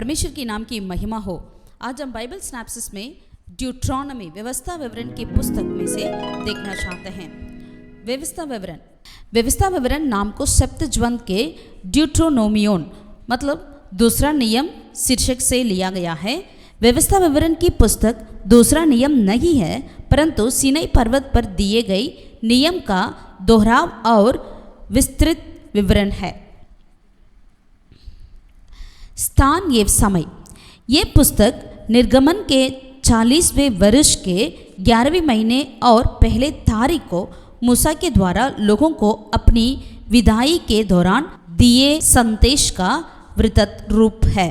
परमेश्वर के नाम की महिमा हो। आज हम बाइबल स्नैप्सिस में ड्यूट्रॉनमी व्यवस्था विवरण की पुस्तक में से देखना चाहते हैं। व्यवस्था विवरण नाम को सेप्तज्वंत के ड्यूट्रोनोमियोन मतलब दूसरा नियम शीर्षक से लिया गया है। व्यवस्था विवरण की पुस्तक दूसरा नियम नहीं है, परंतु सीनाई पर्वत पर दिए गए नियम का दोहराव और विस्तृत विवरण है। स्थान एवं समय। ये पुस्तक निर्गमन के 40वें वर्ष के 11वें महीने और पहले तारीख को मूसा के द्वारा लोगों को अपनी विदाई के दौरान दिए संदेश का विस्तृत रूप है।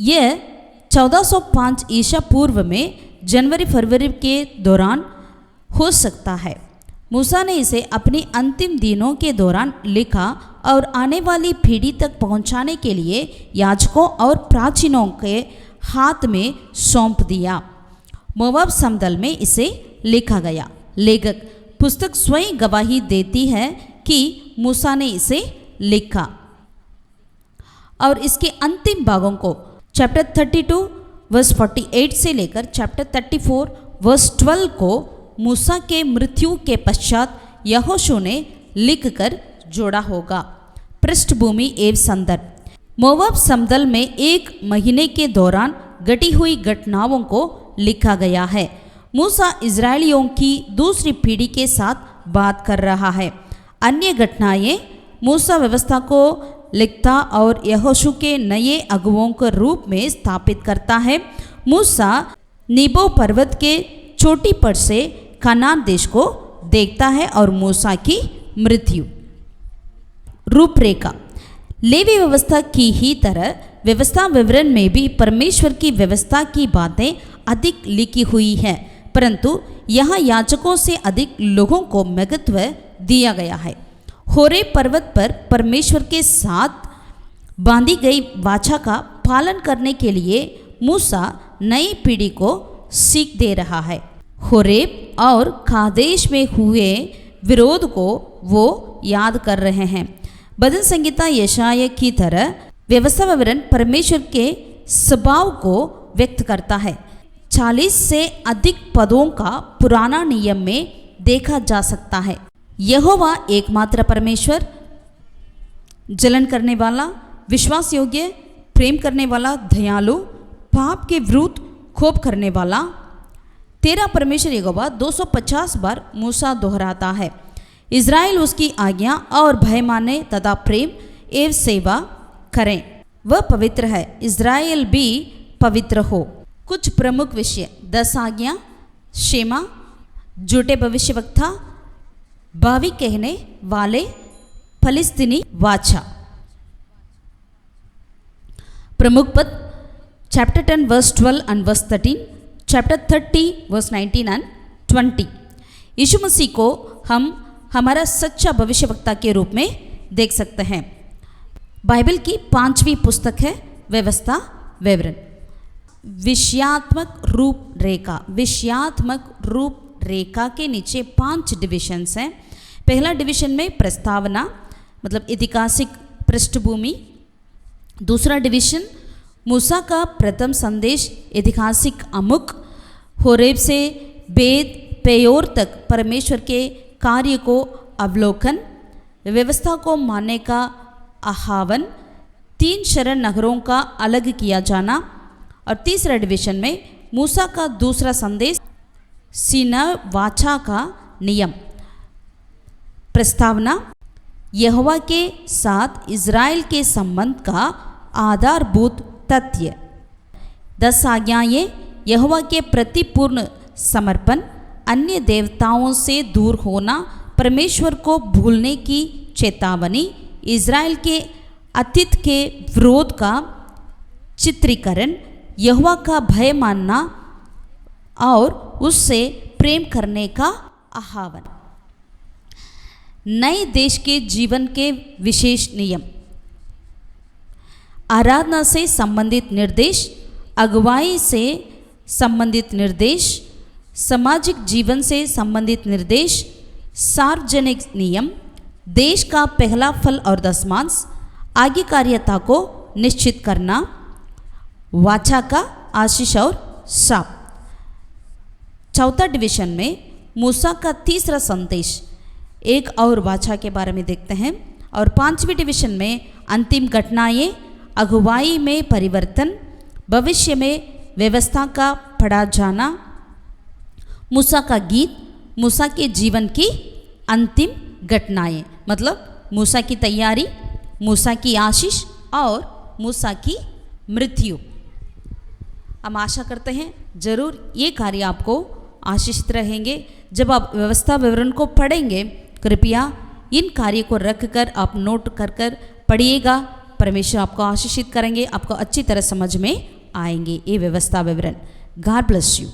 यह 1405 ईसा पूर्व में जनवरी फरवरी के दौरान हो सकता है। मूसा ने इसे अपने अंतिम दिनों के दौरान लिखा और आने वाली पीढ़ी तक पहुंचाने के लिए याजकों और प्राचीनों के हाथ में सौंप दिया। मोवाब समतल में इसे लिखा गया। लेखक पुस्तक स्वयं गवाही देती है कि मूसा ने इसे लिखा और इसके अंतिम भागों को चैप्टर 32 वर्स 48 से लेकर चैप्टर 34 वर्स 12 को मूसा के मृत्यु के पश्चात यहोशू ने लिखकर जोड़ा होगा। पृष्ठभूमि एवं संदर्भ। मोवाब समतल में 1 महीने के दौरान घटी हुई घटनाओं को लिखा गया है। मूसा इजरायलियों की दूसरी पीढ़ी के साथ बात कर रहा है। अन्य घटनाएं मूसा व्यवस्था को लिखता और यहोशू के नए अगुओं के रूप में स्थापित करता है। मूसा नीबो पर्वत के चोटी पर से कनान देश को देखता है और मूसा की मृत्यु। रूपरेखा। लेवी व्यवस्था की ही तरह व्यवस्था विवरण में भी परमेश्वर की व्यवस्था की बातें अधिक लिखी हुई है, परंतु यहाँ याजकों से अधिक लोगों को महत्व दिया गया है। होरेब पर्वत पर परमेश्वर के साथ बांधी गई वाचा का पालन करने के लिए मूसा नई पीढ़ी को सीख दे रहा है। होरेब और कादेश में हुए विरोध को वो याद कर रहे हैं। भजन संगीता यशाया की तरह व्यवस्था विवरण परमेश्वर के स्वभाव को व्यक्त करता है। 40 से अधिक पदों का पुराना नियम में देखा जा सकता है। यहोवा एकमात्र परमेश्वर, जलन करने वाला, विश्वास योग्य, प्रेम करने वाला, दयालु, पाप के विरुद्ध कोप करने वाला। तेरा परमेश्वर यहोवा 250 बार मूसा दोहराता है। इज़राइल उसकी आज्ञा और भय माने तथा प्रेम एवं सेवा करें। वह पवित्र है, इज़राइल भी पवित्र हो। कुछ प्रमुख विषय: 10 आज्ञा, शेमा, झूठे भविष्यवक्ता, भावी कहने वाले, फलिस्तीनी वाचा। प्रमुख पद chapter 10 verse 12 and verse 13, chapter 30 verse 19 and 20। यीशु मसीह को हम हमारा सच्चा भविष्यवक्ता के रूप में देख सकते हैं। बाइबल की 5वीं पुस्तक है व्यवस्था विवरण। विषयात्मक रूप रेखा के नीचे 5 डिविजन्स हैं। पहला डिवीजन में प्रस्तावना मतलब ऐतिहासिक पृष्ठभूमि। दूसरा डिवीजन मूसा का प्रथम संदेश ऐतिहासिक अमुक। होरेब से बेद पेयोर तक परमेश्वर के कार्य को अवलोकन। व्यवस्था को मानने का आह्वान। 3 शरण नगरों का अलग किया जाना। और तीसरा डिवीजन में मूसा का दूसरा संदेश, सीनाई वाचा का नियम। प्रस्तावना यहोवा के साथ इज़राइल के संबंध का आधारभूत तथ्य। 10 आज्ञाएं यहोवा के प्रति पूर्ण समर्पण, अन्य देवताओं से दूर होना, परमेश्वर को भूलने की चेतावनी, इज़राइल के अतीत के विरोध का चित्रीकरण, यहोवा का भय मानना और उससे प्रेम करने का आह्वान। नए देश के जीवन के विशेष नियम। आराधना से संबंधित निर्देश, अगुवाई से संबंधित निर्देश, सामाजिक जीवन से संबंधित निर्देश, सार्वजनिक नियम, देश का पहला फल और दशमांश, आज्ञाकारिता को निश्चित करना, वाचा का आशीष और शाप। चौथा डिवीजन में मूसा का तीसरा संदेश, एक और वाचा के बारे में देखते हैं। और पांचवी डिवीजन में अंतिम घटनाएं, अगुवाई में परिवर्तन, भविष्य में व्यवस्था का पढ़ा जाना, मूसा का गीत, मूसा के जीवन की अंतिम घटनाएं, मतलब मूसा की तैयारी, मूसा की आशीष और मूसा की मृत्यु। हम आशा करते हैं जरूर ये कार्य आपको आशीषित रहेंगे। जब आप व्यवस्था विवरण को पढ़ेंगे, कृपया इन कार्य को रख कर आप नोट कर कर पढ़िएगा। परमेश्वर आपको आशीषित करेंगे, आपको अच्छी तरह समझ में आएंगे ये व्यवस्था विवरण। God bless you.